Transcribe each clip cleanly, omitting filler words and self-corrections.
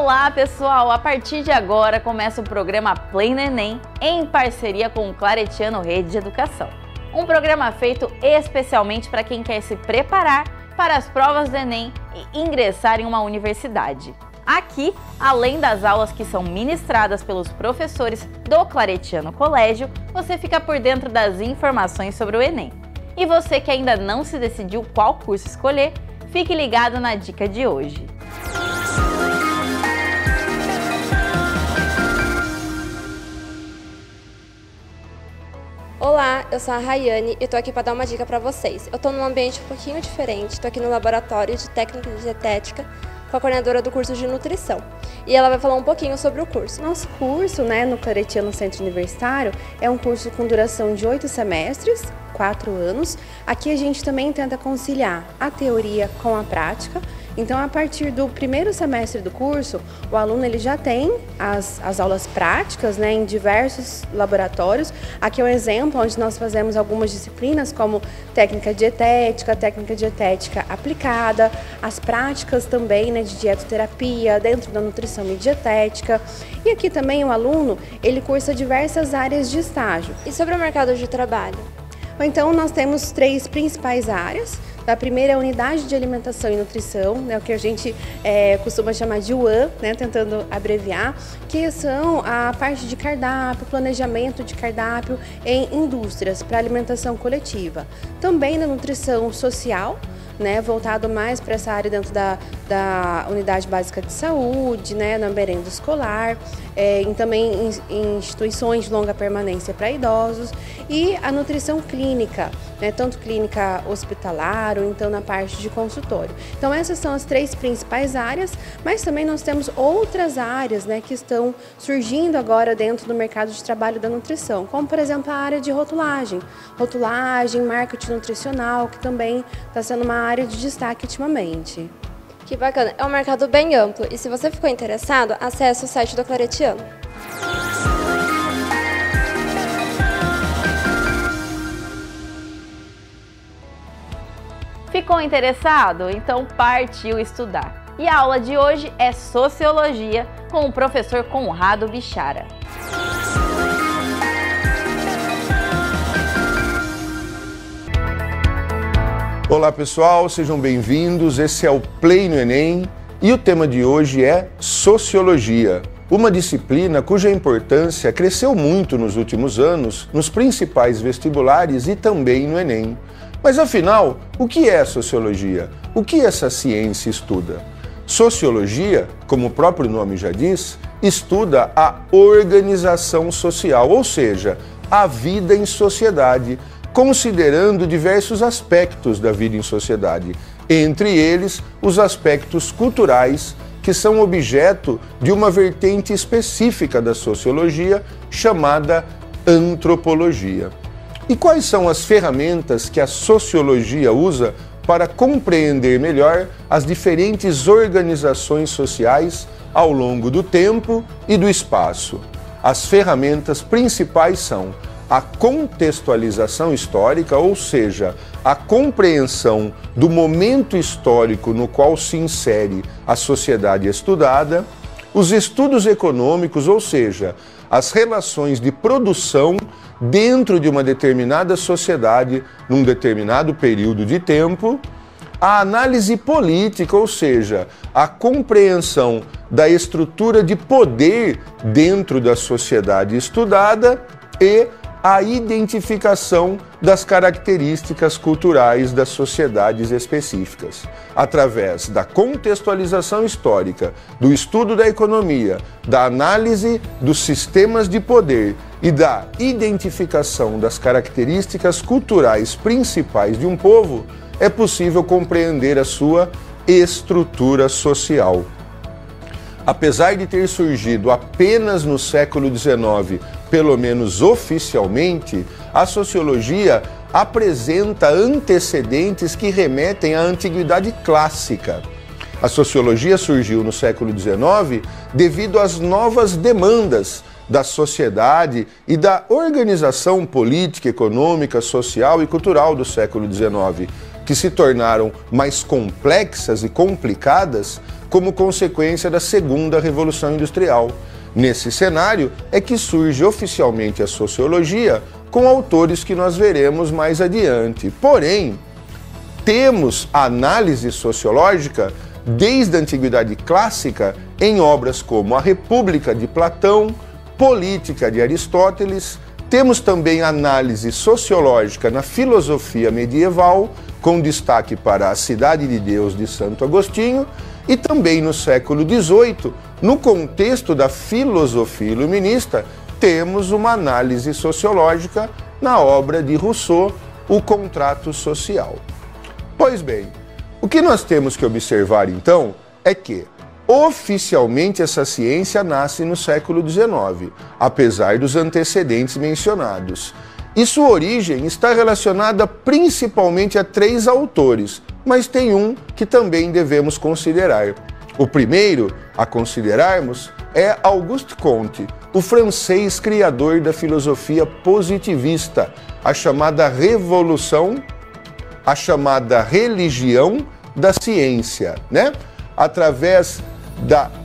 Olá pessoal, a partir de agora começa o programa Play no Enem em parceria com o Claretiano Rede de Educação. Um programa feito especialmente para quem quer se preparar para as provas do Enem e ingressar em uma universidade. Aqui, além das aulas que são ministradas pelos professores do Claretiano Colégio, você fica por dentro das informações sobre o Enem. E você que ainda não se decidiu qual curso escolher, fique ligado na dica de hoje. Olá, eu sou a Rayane e tô aqui para dar uma dica para vocês. Eu tô num ambiente um pouquinho diferente, tô aqui no laboratório de técnica de dietética com a coordenadora do curso de nutrição. E ela vai falar um pouquinho sobre o curso. Nosso curso, no Claretiano Centro Universitário, é um curso com duração de 8 semestres, 4 anos. Aqui a gente também tenta conciliar a teoria com a prática. Então, a partir do primeiro semestre do curso, o aluno ele já tem as aulas práticas em diversos laboratórios. Aqui é um exemplo onde nós fazemos algumas disciplinas como técnica dietética aplicada, as práticas também de dietoterapia dentro da nutrição e dietética. E aqui também o aluno ele cursa diversas áreas de estágio. E sobre o mercado de trabalho? Então, nós temos 3 principais áreas. A primeira é a unidade de alimentação e nutrição, o que a gente costuma chamar de UAN, tentando abreviar, que são a parte de cardápio, planejamento de cardápio em indústrias para alimentação coletiva. Também na nutrição social, voltado mais para essa área dentro da unidade básica de saúde, na merenda escolar, e também em instituições de longa permanência para idosos, e a nutrição clínica, tanto clínica hospitalar ou então na parte de consultório. Então essas são as 3 principais áreas, mas também nós temos outras áreas que estão surgindo agora dentro do mercado de trabalho da nutrição, como por exemplo a área de rotulagem, marketing nutricional, que também está sendo uma área de destaque ultimamente. Que bacana, é um mercado bem amplo e se você ficou interessado, acesse o site do Claretiano. Ficou interessado? Então partiu estudar! E a aula de hoje é Sociologia com o professor Conrado Bichara. Olá pessoal, sejam bem-vindos, esse é o Play no Enem e o tema de hoje é Sociologia, uma disciplina cuja importância cresceu muito nos últimos anos nos principais vestibulares e também no Enem. Mas afinal, o que é Sociologia? O que essa ciência estuda? Sociologia, como o próprio nome já diz, estuda a organização social, ou seja, a vida em sociedade, considerando diversos aspectos da vida em sociedade, entre eles os aspectos culturais, que são objeto de uma vertente específica da sociologia chamada antropologia. E quais são as ferramentas que a sociologia usa para compreender melhor as diferentes organizações sociais ao longo do tempo e do espaço? As ferramentas principais são a contextualização histórica, ou seja, a compreensão do momento histórico no qual se insere a sociedade estudada, os estudos econômicos, ou seja, as relações de produção dentro de uma determinada sociedade num determinado período de tempo, a análise política, ou seja, a compreensão da estrutura de poder dentro da sociedade estudada e a identificação das características culturais das sociedades específicas. Através da contextualização histórica, do estudo da economia, da análise dos sistemas de poder e da identificação das características culturais principais de um povo, é possível compreender a sua estrutura social. Apesar de ter surgido apenas no século XIX, pelo menos oficialmente, a sociologia apresenta antecedentes que remetem à antiguidade clássica. A sociologia surgiu no século XIX devido às novas demandas da sociedade e da organização política, econômica, social e cultural do século XIX, que se tornaram mais complexas e complicadas como consequência da segunda Revolução Industrial. Nesse cenário é que surge oficialmente a sociologia, com autores que nós veremos mais adiante. Porém, temos a análise sociológica desde a Antiguidade Clássica em obras como A República de Platão, Política de Aristóteles. Temos também análise sociológica na filosofia medieval, com destaque para A Cidade de Deus de Santo Agostinho, e também no século XVIII, no contexto da filosofia iluminista, temos uma análise sociológica na obra de Rousseau, O Contrato Social. Pois bem, o que nós temos que observar então é que oficialmente essa ciência nasce no século XIX, apesar dos antecedentes mencionados. E sua origem está relacionada principalmente a 3 autores, mas tem um que também devemos considerar. O primeiro a considerarmos é Auguste Comte, o francês criador da filosofia positivista, a chamada religião da ciência, né? Através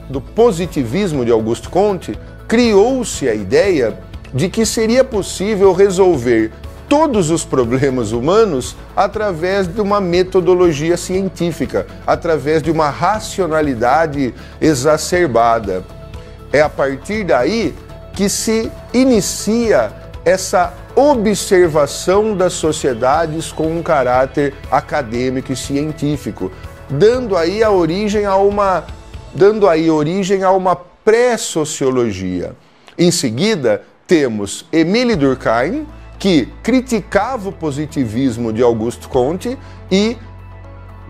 do positivismo de Auguste Comte, criou-se a ideia de que seria possível resolver todos os problemas humanos através de uma metodologia científica, através de uma racionalidade exacerbada. É a partir daí que se inicia essa observação das sociedades com um caráter acadêmico e científico, dando aí origem a uma pré-sociologia. Em seguida, temos Émile Durkheim, que criticava o positivismo de Auguste Comte e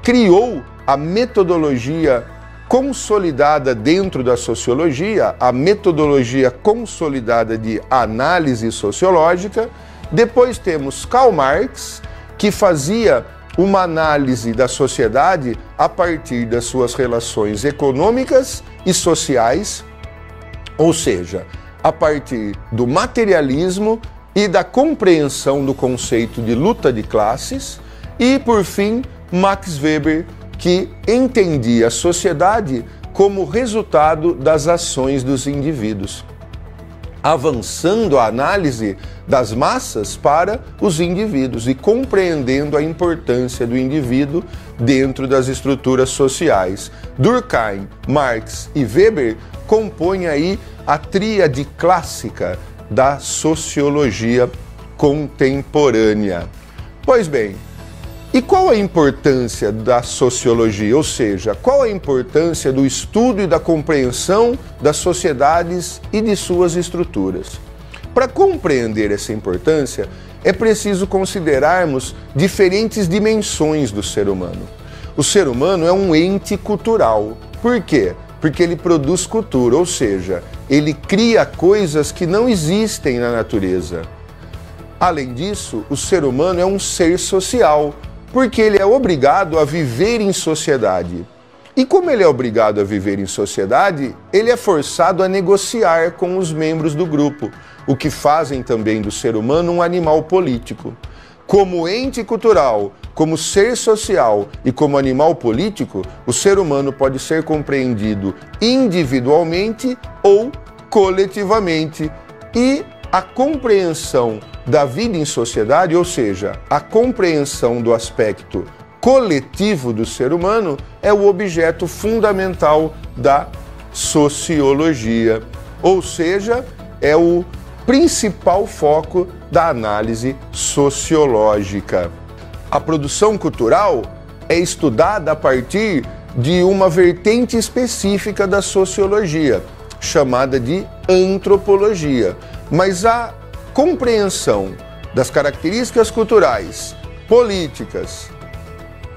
criou a metodologia consolidada dentro da sociologia, a metodologia consolidada de análise sociológica. Depois temos Karl Marx, que fazia uma análise da sociedade a partir das suas relações econômicas e sociais, ou seja, a partir do materialismo e da compreensão do conceito de luta de classes. E, por fim, Max Weber, que entendia a sociedade como resultado das ações dos indivíduos, avançando a análise das massas para os indivíduos e compreendendo a importância do indivíduo dentro das estruturas sociais. Durkheim, Marx e Weber compõem aí a tríade clássica da sociologia contemporânea. Pois bem, e qual a importância da sociologia? Ou seja, qual a importância do estudo e da compreensão das sociedades e de suas estruturas? Para compreender essa importância, é preciso considerarmos diferentes dimensões do ser humano. O ser humano é um ente cultural. Por quê? Porque ele produz cultura, ou seja, ele cria coisas que não existem na natureza. Além disso, o ser humano é um ser social, porque ele é obrigado a viver em sociedade. E como ele é obrigado a viver em sociedade, ele é forçado a negociar com os membros do grupo, o que fazem também do ser humano um animal político. Como ente cultural, como ser social e como animal político, o ser humano pode ser compreendido individualmente ou coletivamente. E a compreensão da vida em sociedade, ou seja, a compreensão do aspecto coletivo do ser humano, é o objeto fundamental da sociologia, ou seja, é o principal foco da análise sociológica. A produção cultural é estudada a partir de uma vertente específica da sociologia, chamada de antropologia, mas a compreensão das características culturais, políticas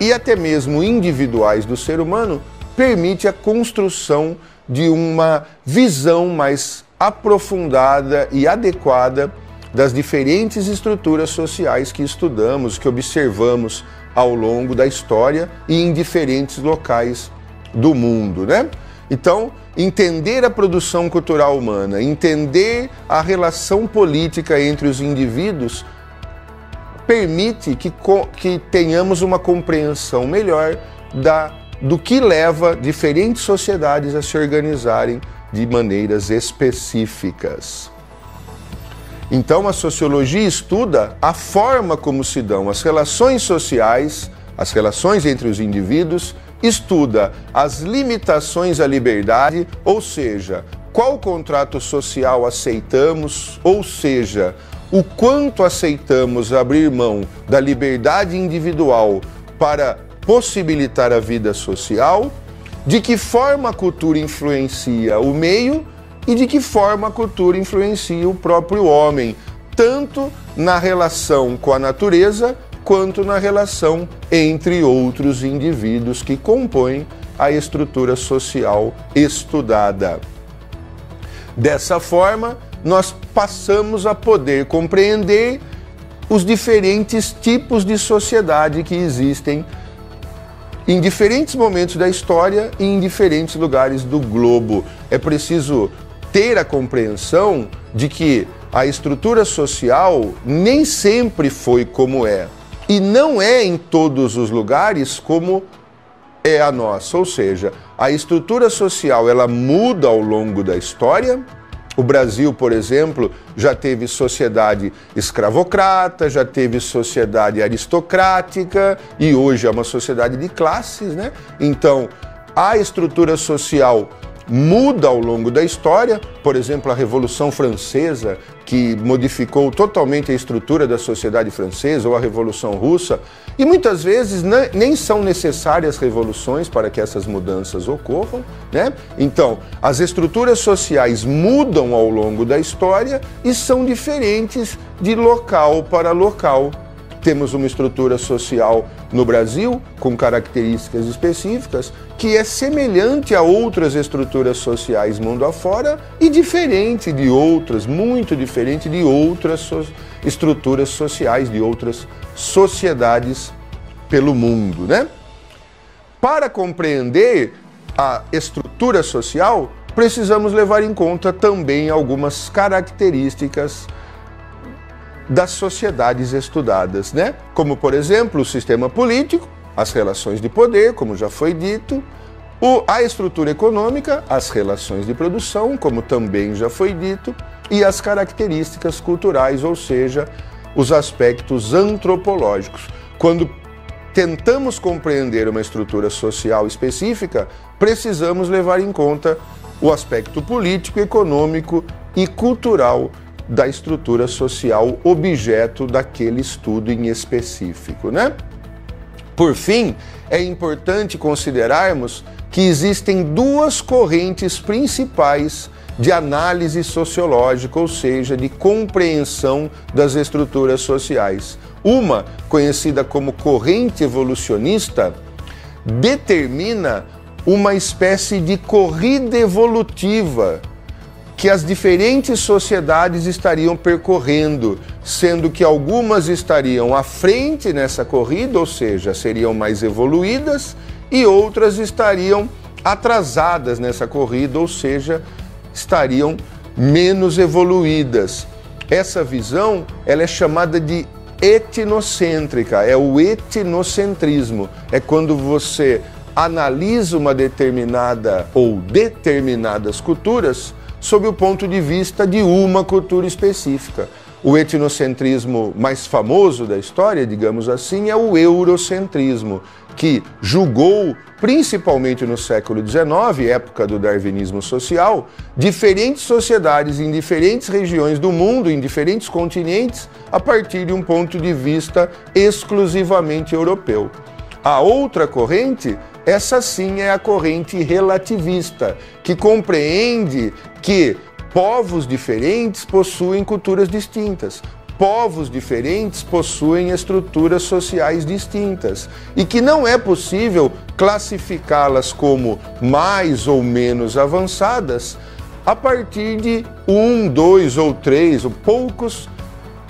e até mesmo individuais do ser humano permite a construção de uma visão mais aprofundada e adequada das diferentes estruturas sociais que estudamos, que observamos ao longo da história e em diferentes locais do mundo, né? Então, entender a produção cultural humana, entender a relação política entre os indivíduos, permite que tenhamos uma compreensão melhor da do que leva diferentes sociedades a se organizarem de maneiras específicas. Então, a sociologia estuda a forma como se dão as relações sociais, as relações entre os indivíduos, estuda as limitações à liberdade, ou seja, qual contrato social aceitamos, ou seja, o quanto aceitamos abrir mão da liberdade individual para possibilitar a vida social, de que forma a cultura influencia o meio e de que forma a cultura influencia o próprio homem, tanto na relação com a natureza quanto na relação entre outros indivíduos que compõem a estrutura social estudada. Dessa forma, nós passamos a poder compreender os diferentes tipos de sociedade que existem em diferentes momentos da história e em diferentes lugares do globo. É preciso ter a compreensão de que a estrutura social nem sempre foi como é, e não é em todos os lugares como é a nossa, ou seja, a estrutura social ela muda ao longo da história. O Brasil, por exemplo, já teve sociedade escravocrata, já teve sociedade aristocrática e hoje é uma sociedade de classes, né? Então, a estrutura social muda ao longo da história. Por exemplo, a Revolução Francesa, que modificou totalmente a estrutura da sociedade francesa, ou a Revolução Russa, e muitas vezes nem são necessárias revoluções para que essas mudanças ocorram, né? Então, as estruturas sociais mudam ao longo da história e são diferentes de local para local. Temos uma estrutura social no Brasil com características específicas que é semelhante a outras estruturas sociais mundo afora e diferente de outras, muito diferente de outras estruturas sociais, de outras sociedades pelo mundo, né? Para compreender a estrutura social, precisamos levar em conta também algumas características das sociedades estudadas, né? Como, por exemplo, o sistema político, as relações de poder, como já foi dito, a estrutura econômica, as relações de produção, como também já foi dito, e as características culturais, ou seja, os aspectos antropológicos. Quando tentamos compreender uma estrutura social específica, precisamos levar em conta o aspecto político, econômico e cultural da estrutura social objeto daquele estudo em específico, né? Por fim, é importante considerarmos que existem duas correntes principais de análise sociológica, ou seja, de compreensão das estruturas sociais. Uma, conhecida como corrente evolucionista, determina uma espécie de corrida evolutiva que as diferentes sociedades estariam percorrendo, sendo que algumas estariam à frente nessa corrida, ou seja, seriam mais evoluídas, e outras estariam atrasadas nessa corrida, ou seja, estariam menos evoluídas. Essa visão, ela é chamada de etnocêntrica, é o etnocentrismo. É quando você analisa uma determinada ou determinadas culturas sob o ponto de vista de uma cultura específica. O etnocentrismo mais famoso da história, digamos assim, é o eurocentrismo, que julgou, principalmente no século XIX, época do darwinismo social, diferentes sociedades em diferentes regiões do mundo, em diferentes continentes, a partir de um ponto de vista exclusivamente europeu. A outra corrente, essa sim é a corrente relativista, que compreende que povos diferentes possuem culturas distintas, povos diferentes possuem estruturas sociais distintas e que não é possível classificá-las como mais ou menos avançadas a partir de 1, 2 ou 3 ou poucos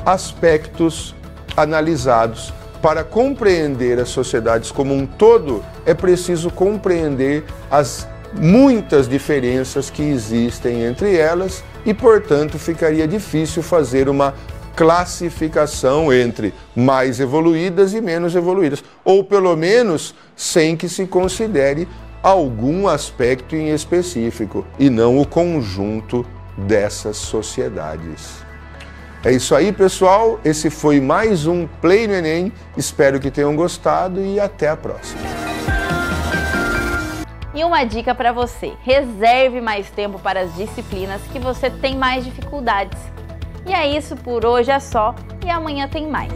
aspectos analisados. Para compreender as sociedades como um todo, é preciso compreender as muitas diferenças que existem entre elas e, portanto, ficaria difícil fazer uma classificação entre mais evoluídas e menos evoluídas, ou pelo menos sem que se considere algum aspecto em específico e não o conjunto dessas sociedades. É isso aí, pessoal. Esse foi mais um Play no Enem. Espero que tenham gostado e até a próxima. E uma dica para você: reserve mais tempo para as disciplinas que você tem mais dificuldades. E é isso, por hoje é só e amanhã tem mais.